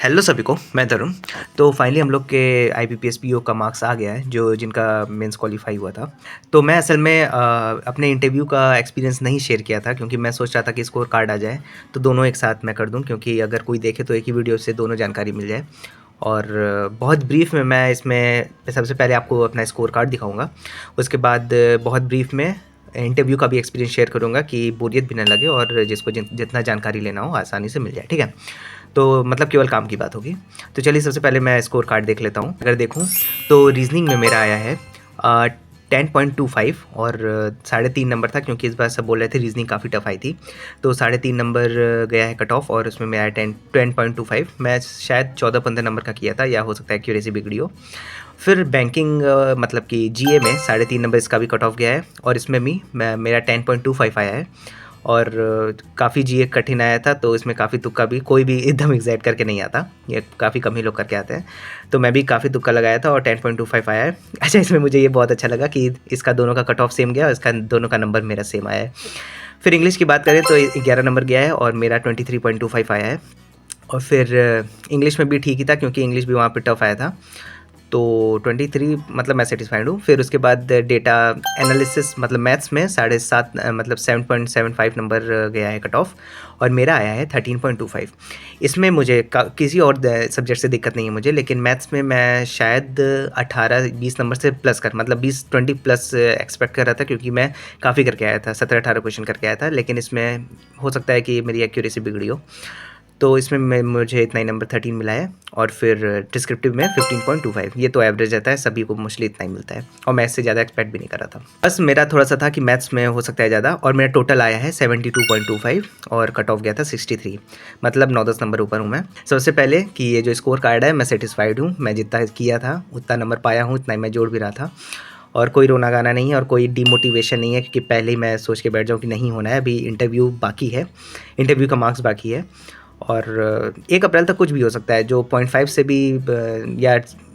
Hello सभी को, मैं तरुण। तो फाइनली हम लोग के आईबीपीएस पीओ का मार्क्स आ गया है, जो जिनका मेंस क्वालिफाई हुआ था। तो मैं असल में अपने इंटरव्यू का एक्सपीरियंस नहीं शेयर किया था, क्योंकि मैं सोच रहा था कि स्कोर कार्ड आ जाए तो दोनों एक साथ मैं कर दूं, क्योंकि अगर कोई देखे तो एक ही वीडियो से दोनों जानकारी मिल जाए। और बहुत ब्रीफ में मैं इसमें सबसे पहले आपको अपना स्कोर कार्ड दिखाऊंगा। उसके बाद बहुत ब्रीफ में इंटरव्यू का भी एक्सपीरियंस शेयर करूंगा कि बोरियत भी ना लगे और जिसको जितना जानकारी लेना हो आसानी से मिल जाए। ठीक है, तो मतलब केवल काम की बात होगी। तो चलिए सबसे पहले मैं स्कोर कार्ड देख लेता हूँ। अगर देखूँ तो रीजनिंग में मेरा आया है 10.25 और 3.5 नंबर था, क्योंकि इस बार सब बोल रहे थे रीजनिंग काफ़ी टफ आई थी। तो 3.5 नंबर गया है कट ऑफ और उसमें मेरा 10.25। मैं शायद 14-15 नंबर का किया था, या हो सकता है एक्यूरेसी बिगड़ी हो। फिर बैंकिंग मतलब कि जीए में 3.5 नंबर इसका भी कट ऑफ गया है और इसमें भी मेरा 10.25 आया है। और काफ़ी जीए कठिन आया था, तो इसमें काफ़ी तुक्का भी, कोई भी एकदम एग्जैक्ट करके नहीं आता, ये काफ़ी कम ही लोग करके आते हैं। तो मैं भी काफ़ी तुक्का लगाया था और 10.25 आया है। अच्छा, इसमें मुझे ये बहुत अच्छा लगा कि इसका दोनों का कट ऑफ सेम गया और इसका दोनों का नंबर मेरा सेम आया है। फिर इंग्लिश की बात करें तो 11 नंबर गया है और मेरा 23.25 आया है। और फिर इंग्लिश में भी ठीक ही था, क्योंकि इंग्लिश भी वहाँ पे टफ आया था। तो 23 मतलब मैं सेटिस्फाइड हूँ। फिर उसके बाद डेटा एनालिसिस मतलब मैथ्स में 7.5 मतलब 7.75 नंबर गया है कट ऑफ और मेरा आया है 13.25। इसमें मुझे किसी और सब्जेक्ट से दिक्कत नहीं है मुझे, लेकिन मैथ्स में मैं शायद 18-20 नंबर से प्लस कर मतलब 20-20 प्लस एक्सपेक्ट कर रहा था, क्योंकि मैं काफ़ी करके आया था, 17-18 क्वेश्चन करके आया था। लेकिन इसमें हो सकता है कि मेरी एक्यूरेसी बिगड़ी हो, तो इसमें मुझे इतना ही नंबर 13 मिला है। और फिर डिस्क्रिप्टिव में 15.25। ये तो एवरेज रहता है, सभी को मोस्टली इतना ही मिलता है और मैं इससे ज़्यादा एक्सपेक्ट भी नहीं कर रहा था। बस मेरा थोड़ा सा था कि मैथ्स में हो सकता है ज़्यादा, और मेरा टोटल आया है 72.25 और कट ऑफ गया था 63, मतलब 9-10 नंबर ऊपर हूँ मैं। सबसे पहले कि ये जो स्कोर कार्ड है मैं सेटिस्फाइड हूँ, मैं जितना किया था उतना नंबर पाया हूँ, उतना ही मैं जोड़ भी रहा था। और कोई रोना गाना नहीं है और कोई डिमोटिवेशन नहीं है, क्योंकि पहले ही मैं सोच के बैठ जाऊँ कि नहीं होना है, अभी इंटरव्यू बाकी है, इंटरव्यू का मार्क्स बाकी है। और 1 अप्रैल तक कुछ भी हो सकता है, जो 0.5 से भी या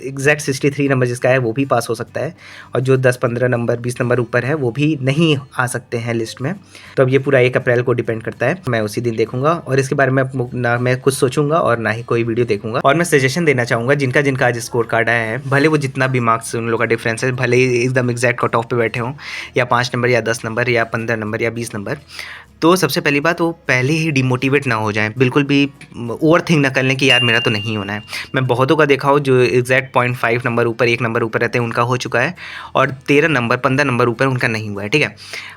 एग्जैक्ट 63 नंबर जिसका है वो भी पास हो सकता है, और जो 10-15 नंबर 20 नंबर ऊपर है वो भी नहीं आ सकते हैं लिस्ट में। तो अब ये पूरा 1 अप्रैल को डिपेंड करता है, मैं उसी दिन देखूंगा और इसके बारे में ना मैं कुछ सोचूंगा और ना ही कोई वीडियो देखूंगा। और मैं सजेशन देना चाहूँगा जिनका जिनका आज स्कोर कार्ड आया है, भले वो जितना भी मार्क्स उन लोगों का डिफरेंस है, भले ही एकदम एग्जैक्ट कट ऑफ पे बैठे हों, या 5 नंबर या 10 नंबर या 15 नंबर या 20 नंबर, तो सबसे पहली बात वो पहले ही डिमोटिवेट ना हो जाए, बिल्कुल भी ओवर थिंक ना कर लें कि यार मेरा तो नहीं होना है। मैं बहुतों का देखा हूँ जो एग्जैक्ट 0.5 नंबर ऊपर 1 नंबर ऊपर रहते हैं उनका हो चुका है, और 13 नंबर 15 नंबर ऊपर उनका नहीं हुआ है। ठीक है,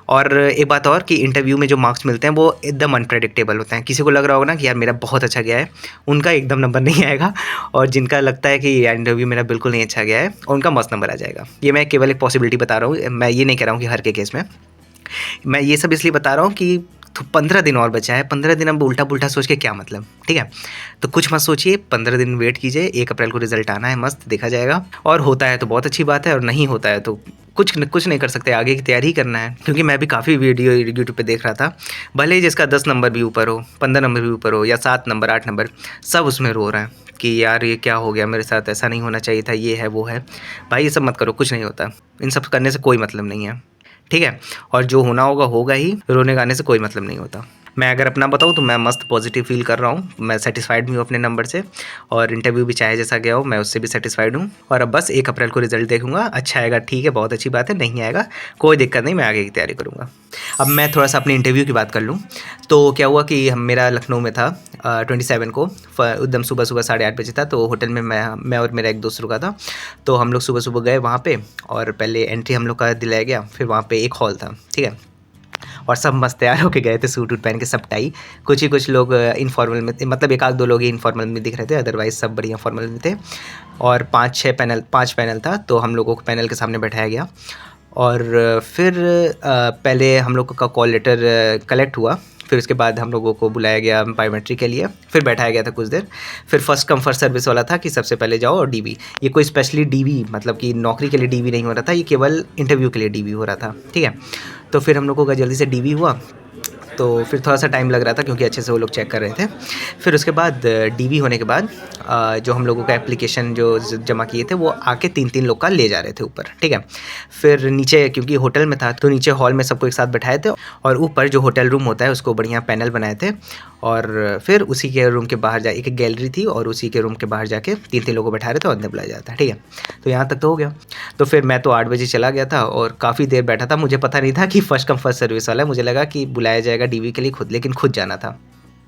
और एक बात और कि इंटरव्यू में जो मार्क्स मिलते हैं वो एकदम अनप्रेडिक्टेबल होते हैं। किसी को लग रहा होगा ना कि यार मेरा बहुत अच्छा गया है, उनका एकदम नंबर नहीं आएगा, और जिनका लगता है कि यार इंटरव्यू मेरा बिल्कुल नहीं अच्छा गया है उनका मस्त नंबर आ जाएगा। ये मैं केवल एक पॉसिबिलिटी बता रहा हूँ, मैं ये नहीं कह रहा हूँ कि हर के केस में। मैं ये सब इसलिए बता रहा हूँ कि 15 दिन और बचा है, 15 दिन अब उल्टा पुल्टा सोच के क्या मतलब। ठीक है, तो कुछ मत सोचिए, 15 दिन वेट कीजिए, 1 अप्रैल को रिजल्ट आना है, मस्त देखा जाएगा। और होता है तो बहुत अच्छी बात है, और नहीं होता है तो कुछ नहीं कर सकते, आगे की तैयारी ही करना है। क्योंकि मैं भी काफ़ी वीडियो यूट्यूब पे देख रहा था, भले ही जिसका 10 नंबर भी ऊपर हो, 15 नंबर भी ऊपर हो, या 7 नंबर 8 नंबर, सब उसमें रो रहे हैं कि यार ये क्या हो गया मेरे साथ, ऐसा नहीं होना चाहिए था, ये है वो है। भाई ये सब मत करो, कुछ नहीं होता, इन सब करने से कोई मतलब नहीं है। ठीक है, और जो होना होगा होगा ही, रोने गाने से कोई मतलब नहीं होता। मैं अगर अपना बताऊँ तो मैं मस्त पॉजिटिव फील कर रहा हूँ, मैं सेटिस्फाइड भी हूँ अपने नंबर से, और इंटरव्यू भी चाहे जैसा गया हो मैं उससे भी सेटिस्फाइड हूँ। और अब बस 1 अप्रैल को रिजल्ट देखूंगा, अच्छा आएगा ठीक है, बहुत अच्छी बात है, नहीं आएगा कोई दिक्कत नहीं, मैं आगे की तैयारी करूँगा। अब मैं थोड़ा सा अपनी इंटरव्यू की बात कर लूँ। तो क्या हुआ कि मेरा लखनऊ में था 27 को, एकदम सुबह 8:30 बजे था। तो होटल में मैं और मेरा एक दोस्त रुका था। तो हम लोग सुबह गए वहाँ पे, और पहले एंट्री हम लोग का दिलाया गया, फिर वहाँ पे एक हॉल था। ठीक है, और सब मस्त तैयार होके गए थे, सूट वूट पहन के, सब टाई। कुछ लोग इनफॉर्मल में, मतलब 1-2 लोग ही इनफॉर्मल में दिख रहे थे, अदरवाइज सब बढ़िया फॉर्मल में थे। और 5 पैनल था, तो हम लोगों को पैनल के सामने बैठाया गया। और फिर पहले हम लोग का कॉल लेटर कलेक्ट हुआ, फिर उसके बाद हम लोगों को बुलाया गया बायोमेट्री के लिए, फिर बैठाया गया था कुछ देर। फिर फर्स्ट कम फर्स्ट सर्विस वाला था कि सबसे पहले जाओ, और डीवी, ये कोई स्पेशली डीवी मतलब कि नौकरी के लिए डीवी नहीं हो रहा था, ये केवल इंटरव्यू के लिए डीवी हो रहा था। ठीक है, तो फिर हम लोगों का जल्दी से डीवी हुआ। तो फिर थोड़ा सा टाइम लग रहा था क्योंकि अच्छे से वो लोग चेक कर रहे थे। फिर उसके बाद डीवी होने के बाद जो हम लोगों का एप्लीकेशन जो जमा किए थे वो आके 3-3 लोग का ले जा रहे थे ऊपर, ठीक है। फिर नीचे क्योंकि होटल में था तो नीचे हॉल में सबको एक साथ बैठाए थे और ऊपर जो होटल रूम होता है उसको बढ़िया पैनल बनाए थे और फिर उसी के रूम के बाहर जा एक गैलरी थी और उसी के रूम के बाहर जाके 3-3 लोगों को बैठा रहे थे और अंदर बुलाया जाता है, ठीक है। तो यहाँ तक तो हो गया। तो फिर मैं तो 8 बजे चला गया था और काफ़ी देर बैठा था। मुझे पता नहीं था कि फर्स्ट कम फर्स्ट सर्विस वाला है। मुझे लगा कि बुलाया जाएगा डीवी के लिए खुद, लेकिन खुद जाना था।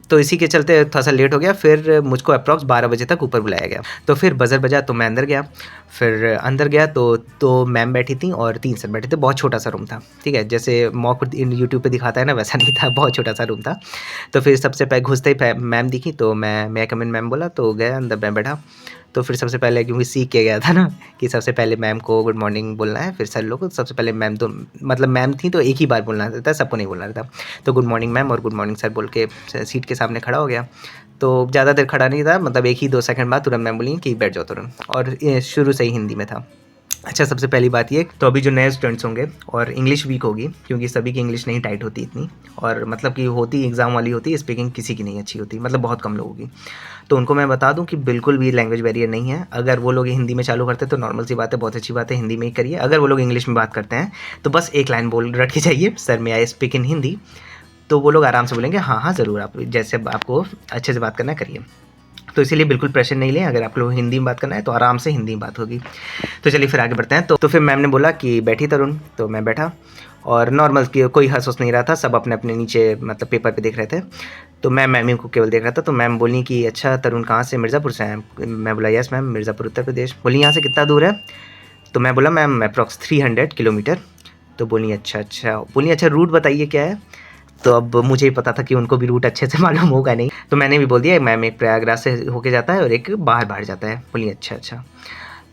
तो इसी के चलते थोड़ा सा लेट हो गया। फिर मुझको अप्रॉक्स 12 बजे तक ऊपर बुलाया गया। तो फिर बज़र बजा तो मैं अंदर गया। फिर अंदर गया तो मैम बैठी थी और 3 सर बैठे थे। बहुत छोटा-सा रूम था, ठीक है। जैसे मॉक इन यूट्यूब पे दिखाता है ना, वैसा नहीं था, बहुत छोटा-सा रूम था। तो फिर सबसे पहले घुसते ही मैम दिखी तो मैं कम इन मैम बोला तो गया अंदर, मैं बैठा। तो फिर सबसे पहले क्योंकि सीख के गया था ना कि सबसे पहले मैम को गुड मॉर्निंग बोलना है, फिर सर लोग को सबसे पहले मैम तो मतलब मैम थी तो एक ही बार बोलना रहता था, सबको नहीं बोलना रहता। तो गुड मॉर्निंग मैम और गुड मॉर्निंग सर बोल के सीट के सामने खड़ा हो गया। तो ज़्यादा देर खड़ा नहीं था, मतलब 1 ही 2 सेकंड बाद तुरंत मैम बोली कि बैठ जाओ तुरंत, और ये शुरू से ही हिंदी में था। अच्छा, सबसे पहली बात ये, तो अभी जो नए स्टूडेंट्स होंगे और इंग्लिश वीक होगी क्योंकि सभी की इंग्लिश नहीं टाइट होती इतनी, और मतलब कि होती एग्ज़ाम वाली होती है, स्पीकिंग किसी की नहीं अच्छी होती, मतलब बहुत कम लोगों की। तो उनको मैं बता दूं कि बिल्कुल भी लैंग्वेज बैरियर नहीं है। अगर वो लोग हिंदी में चालू करते हैं तो नॉर्मल सी बात है, बहुत अच्छी बात है, हिंदी में ही करिए। अगर वो लोग इंग्लिश में बात करते हैं तो बस एक लाइन बोल रट के जाइए, sir may I speak in Hindi. तो वो लोग आराम से बोलेंगे हाँ हाँ ज़रूर, आप जैसे आपको अच्छे से बात करना है करिए। तो इसीलिए बिल्कुल प्रेशर नहीं लें। अगर आप लोग हिंदी में बात करना है तो आराम से हिंदी में बात होगी। तो चलिए फिर आगे बढ़ते हैं। तो फिर मैम ने बोला कि बैठी तरुण, तो मैं बैठा और नॉर्मल कि कोई हंस उस नहीं रहा था, सब अपने अपने नीचे मतलब पेपर पे देख रहे थे। तो मैं मैम को केवल देख रहा था। तो मैम बोली कि अच्छा तरुण कहाँ से, मिर्ज़ापुर से हैं? मैं बोला यस मैम, मिर्ज़ापुर उत्तर प्रदेश। बोली यहाँ से कितना दूर है? तो मैं बोला मैम अप्रॉक्स 300 किलोमीटर। तो बोली अच्छा अच्छा। बोली अच्छा रूट बताइए क्या है? तो अब मुझे ही पता था कि उनको भी रूट अच्छे से मालूम होगा नहीं, तो मैंने भी बोल दिया मैम एक प्रयागराज से होके जाता है और एक बाहर जाता है। बोली अच्छा अच्छा।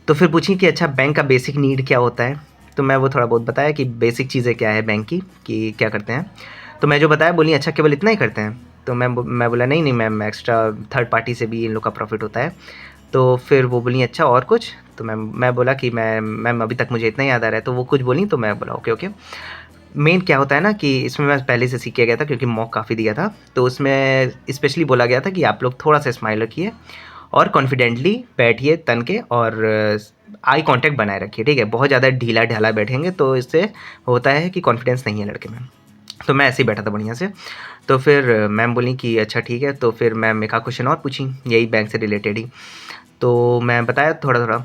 तो फिर पूछी कि अच्छा बैंक का बेसिक नीड क्या होता है? तो मैं वो थोड़ा बहुत बताया कि बेसिक चीज़ें क्या है बैंक की, कि क्या करते हैं। तो मैं जो बताया बोली अच्छा केवल इतना ही करते हैं? तो मैं बोला नहीं नहीं मैम, एक्स्ट्रा थर्ड पार्टी से भी इन लोग का प्रॉफिट होता है। तो फिर वो बोली अच्छा और कुछ? तो मैं बोला कि मैम अभी तक मुझे इतना याद आ रहा है। तो वो कुछ बोली तो मैं बोला ओके ओके। मेन क्या होता है ना कि इसमें मैं पहले से सीख के गया था क्योंकि मॉक काफ़ी दिया था। तो उसमें स्पेशली बोला गया था कि आप लोग थोड़ा सा स्माइल रखिए और कॉन्फिडेंटली बैठिए तन के, और आई कांटेक्ट बनाए रखिए, ठीक है। बहुत ज़्यादा ढीला ढाला बैठेंगे तो इससे होता है कि कॉन्फिडेंस नहीं है लड़के में। तो मैं ऐसे ही बैठा था बढ़िया से। तो फिर मैम बोली कि अच्छा ठीक है। तो फिर मैम एक आध क्वेश्चन और पूछी यही बैंक से रिलेटेड ही, तो मैं बताया थोड़ा थोड़ा।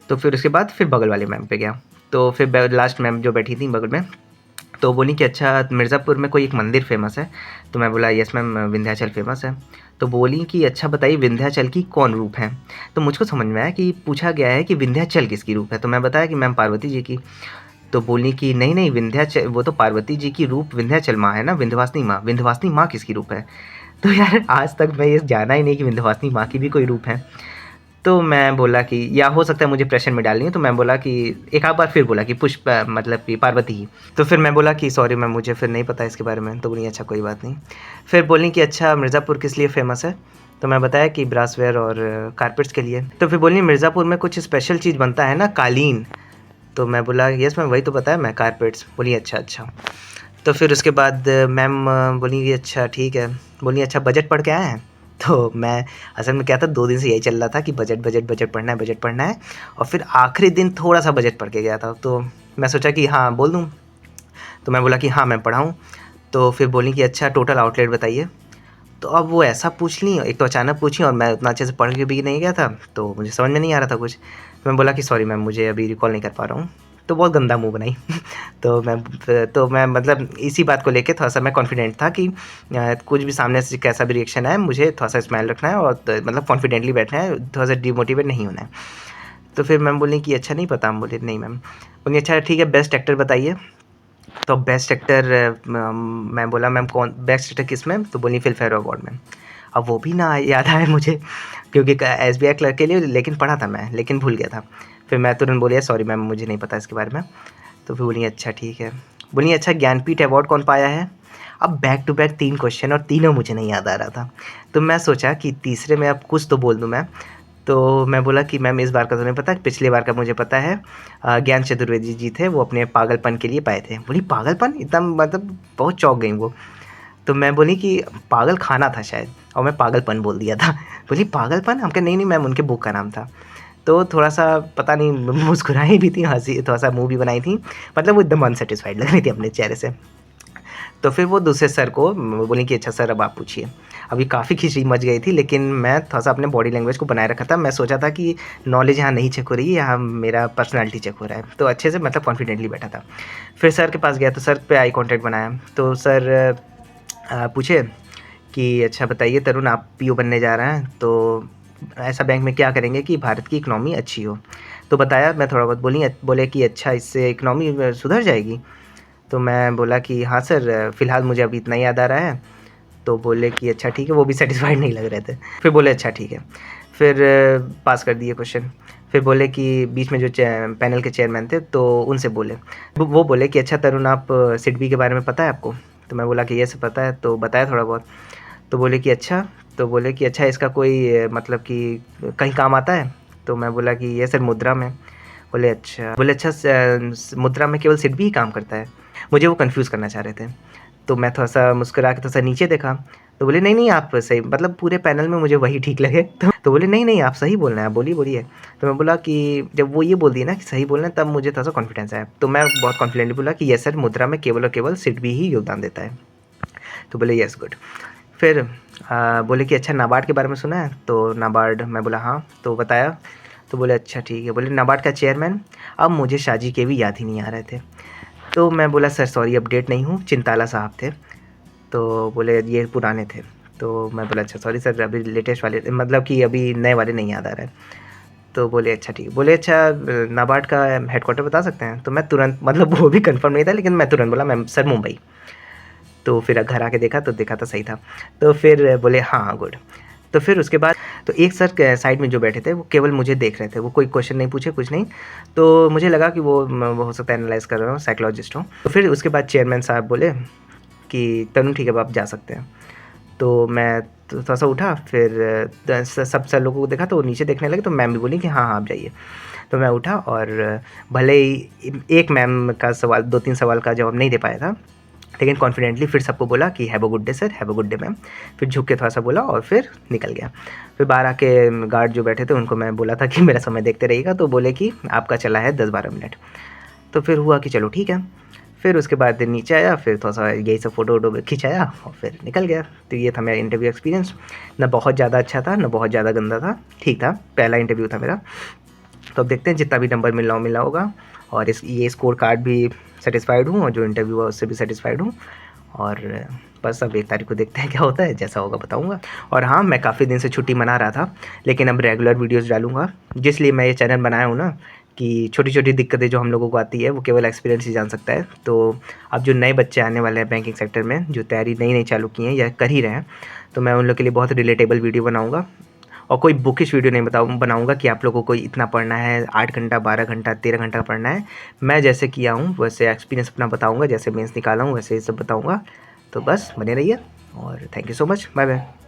तो फिर उसके बाद फिर बगल वाले मैम पे गया। तो फिर लास्ट मैम जो बैठी थी बगल में, तो बोली कि अच्छा मिर्ज़ापुर में कोई एक मंदिर फ़ेमस है? तो मैं बोला यस मैम, विंध्याचल फ़ेमस है। तो बोली कि अच्छा बताइए विंध्याचल की कौन रूप है? तो मुझको समझ में आया कि पूछा गया है कि विंध्याचल किसकी रूप है? तो मैं बताया कि मैम पार्वती जी की। तो बोली कि नहीं नहीं, विंध्याचल वो तो पार्वती जी की रूप विंध्याचल माँ है ना, विंध्यवासिनी माँ। विंध्यवासिनी माँ किसकी रूप है? तो यार आज तक मैं ये जाना ही नहीं कि विंध्यवासिनी माँ की भी कोई रूप है। तो मैं बोला कि या हो सकता है मुझे प्रेशर में डालनी है, तो मैं बोला कि एक आध बार फिर बोला कि पुष्प मतलब कि पार्वती ही। तो फिर मैं बोला कि सॉरी मैम, मुझे फिर नहीं पता इसके बारे में। तो बोली अच्छा कोई बात नहीं। फिर बोली कि अच्छा मिर्ज़ापुर किस लिए फ़ेमस है? तो मैं बताया कि ब्रासवेयर और कारपेट्स के लिए। तो फिर बोली मिर्ज़ापुर में कुछ स्पेशल चीज़ बनता है ना, कालीन। तो मैं बोला यस मैम वही तो पता है मैं, कारपेट्स। बोली अच्छा अच्छा। तो फिर उसके बाद मैम बोली कि अच्छा ठीक है। बोली अच्छा बजट पढ़ के आए हैं? तो मैं असल में क्या था, 2 दिन से यही चल रहा था कि बजट बजट बजट पढ़ना है, बजट पढ़ना है। और फिर आखिरी दिन थोड़ा-सा बजट पढ़ के गया था। तो मैं सोचा कि हाँ, बोल दूँ। तो मैं बोला कि हाँ, मैं पढ़ा हूँ। तो फिर बोली कि अच्छा टोटल आउटलेट बताइए। तो अब वो ऐसा पूछ ली, एक तो अचानक पूछी और मैं उतना अच्छे से पढ़ के भी नहीं गया था, तो मुझे समझ में नहीं आ रहा था कुछ। तो मैं बोला कि सॉरी मैम, मुझे अभी रिकॉल नहीं कर पा रहा हूँ। तो बहुत गंदा मुँह बनाई। तो मैं मतलब इसी बात को लेके थोड़ा-सा मैं कॉन्फिडेंट था कि कुछ भी सामने से कैसा भी रिएक्शन आए, मुझे थोड़ा-सा स्माइल रखना है और मतलब कॉन्फिडेंटली बैठना है, थोड़ा-सा डिमोटिवेट नहीं होना है। तो फिर मैम बोली कि अच्छा नहीं पता? हम बोले नहीं मैम। बोली अच्छा ठीक है, बेस्ट एक्टर बताइए। तो बेस्ट एक्टर मैं बोला मैम कौन बेस्ट एक्टर किस में? तो बोली फिल्मफेयर अवार्ड में। अब वो भी ना याद आया मुझे क्योंकि एसबीआई क्लर्क के लिए लेकिन पढ़ा था मैं, लेकिन भूल गया था। फिर मैं तुरंत बोली सॉरी मैम, मुझे नहीं पता इसके बारे में। तो फिर बोली अच्छा ठीक है। बोली अच्छा ज्ञानपीठ अवार्ड कौन पाया है? अब बैक टू बैक 3 क्वेश्चन और तीनों मुझे नहीं याद आ रहा था। तो मैं सोचा कि तीसरे में अब कुछ तो बोल दूँ मैं। तो मैं बोला कि मैम इस बार का तो नहीं पता, पिछली बार का मुझे पता है। ज्ञान चतुर्वेदी जी थे, वो अपने पागलपन के लिए पाए थे। बोली पागलपन? इतना मतलब बहुत चौंक गई वो। तो मैं बोली कि पागल खाना था शायद, और मैं पागलपन बोल दिया था। बोली पागलपन? हम कहा नहीं, नहीं मैम, उनके बुक का नाम था। तो थोड़ा-सा पता नहीं मुस्कुराई भी थी, हँसी थोड़ा-सा मुँह भी बनाई थी, मतलब वो एकदम अनसैटिस्फाइड लग रही थी अपने चेहरे से। तो फिर वो दूसरे सर को बोली कि अच्छा सर अब आप पूछिए। अभी काफ़ी खिचड़ी मच गई थी, लेकिन मैं थोड़ा-सा अपने बॉडी लैंग्वेज को बनाए रखा था। मैं सोचा था कि नॉलेज यहाँ नहीं चेक हो रही है, यहाँ मेरा पर्सनैलिटी चेक हो रहा है। तो अच्छे से मतलब कॉन्फिडेंटली बैठा था। फिर सर के पास गया तो सर पे आई कॉन्टैक्ट बनाया। तो सर पूछे कि अच्छा बताइए तरुण, आप पीओ बनने जा रहे हैं, तो ऐसा बैंक में क्या करेंगे कि भारत की इकोनॉमी अच्छी हो? तो बताया मैं थोड़ा बहुत, बोले कि अच्छा इससे इकोनॉमी सुधर जाएगी? तो मैं बोला कि हाँ सर, फ़िलहाल मुझे अभी इतना ही याद आ रहा है। तो बोले कि अच्छा ठीक है, वो भी सैटिस्फाइड नहीं लग रहे थे। फिर बोले अच्छा ठीक है। फिर पास कर दिए क्वेश्चन। फिर बोले कि बीच में जो पैनल के चेयरमैन थे तो उनसे बोले। वो बोले कि अच्छा तरुण, आप सिडबी के बारे में पता है आपको? तो मैं बोला कि ये सब पता है, तो बताया थोड़ा बहुत। तो बोले कि अच्छा, तो बोले कि अच्छा इसका कोई मतलब कि कहीं काम आता है? तो मैं बोला कि ये सर मुद्रा में। बोले अच्छा, मुद्रा में केवल सिडबी ही काम करता है? मुझे वो कन्फ्यूज़ करना चाह रहे थे। तो मैं थोड़ा-सा मुस्कुरा के थोड़ा-सा नीचे देखा, तो बोले नहीं, नहीं आप सही, मतलब पूरे पैनल में मुझे वही ठीक लगे। तो बोले नहीं, नहीं आप सही बोल रहे हैं, आप बोलिए, बोलिए। तो मैं बोला कि जब वो ये बोल दिए ना कि सही बोल रहे हैं, तब मुझे थोड़ा-सा कॉन्फिडेंस आया। तो मैं बहुत कॉन्फिडेंटली बोला कि यस सर, मुद्रा में केवल और केवल सिडबी ही योगदान देता है। तो बोले यस गुड। फिर बोले कि अच्छा नाबार्ड के बारे में सुना है? तो नाबार्ड, मैं बोला हाँ, तो बताया। तो बोले अच्छा ठीक है। बोले नाबार्ड का चेयरमैन? अब मुझे शाहजी के भी याद ही नहीं आ रहे थे। तो मैं बोला सर सॉरी, अपडेट नहीं हूँ, चिंताला साहब थे। तो बोले ये पुराने थे। तो मैं बोला अच्छा सॉरी सर, अभी लेटेस्ट वाले, मतलब कि अभी नए वाले नहीं याद आ रहा है। तो बोले अच्छा ठीक है। बोले अच्छा नाबार्ड का हेडक्वार्टर बता सकते हैं? तो मैं तुरंत, मतलब वो भी कंफर्म नहीं था, लेकिन मैं तुरंत बोला मैं सर मुंबई। तो फिर घर आके देखा तो देखा तो सही था। तो फिर बोले हाँ, हाँ गुड। तो फिर उसके बाद तो एक सर के साइड में जो बैठे थे वो केवल मुझे देख रहे थे, वो कोई क्वेश्चन नहीं पूछे, कुछ नहीं। तो मुझे लगा कि वो हो सकता है एनालाइज़ कर रहे हो, साइकोलॉजिस्ट हो। तो फिर उसके बाद चेयरमैन साहब बोले कि तनु ठीक है, अब आप जा सकते हैं। तो मैं तो थोड़ा-सा उठा, फिर सब सर लोगों को देखा तो वो नीचे देखने लगे, तो मैम भी बोली कि हाँ, हाँ आप जाइए। तो मैं उठा और भले ही एक मैम का सवाल, 2-3 सवाल का जवाब नहीं दे पाया था, लेकिन कॉन्फिडेंटली फिर सबको बोला कि have a good day sir, have a good day ma'am. फिर झुक के थोड़ा-सा बोला और फिर निकल गया। फिर बाहर आके गार्ड जो बैठे थे उनको मैं बोला था कि मेरा समय देखते रहिएगा, तो बोले कि आपका चला है 10-12 मिनट। तो फिर हुआ कि चलो ठीक है। फिर उसके बाद नीचे आया, फिर थोड़ा-सा यही सब फ़ोटो-वोटो खिंचाया और फिर निकल गया। तो ये था मेरा इंटरव्यू एक्सपीरियंस। ना बहुत ज़्यादा अच्छा था, ना बहुत ज़्यादा गंदा था, ठीक था। पहला इंटरव्यू था मेरा। तो अब देखते हैं जितना भी नंबर मिला होगा, और ये स्कोर कार्ड भी सैटिस्फाइड हूँ, और जो इंटरव्यू हुआ उससे भी सैटिस्फाइड हूँ। और बस अब 1 तारीख को देखते हैं क्या होता है, जैसा होगा बताऊँगा। और हाँ, मैं काफ़ी दिन से छुट्टी मना रहा था, लेकिन अब रेगुलर वीडियोज़ डालूँगा। जिसलिए मैं ये चैनल बनाया हूँ ना, कि छोटी-छोटी दिक्कतें जो हम लोगों को आती है वो केवल एक्सपीरियंस ही जान सकता है। तो अब जो नए बच्चे आने वाले हैं बैंकिंग सेक्टर में, जो तैयारी नई-नई चालू की हैं या कर ही रहे हैं, तो मैं उन लोग के लिए बहुत रिलेटेबल वीडियो बनाऊँगा। और कोई बुकिश वीडियो नहीं बनाऊँगा कि आप लोगों को इतना पढ़ना है, 8 घंटा, 12 घंटा, 13 घंटा पढ़ना है। मैं जैसे किया हूँ वैसे एक्सपीरियंस अपना बताऊँगा, जैसे मेंस निकाला हूँ वैसे ही सब बताऊँगा। तो बस बने रहिए, और thank you so much. Bye bye.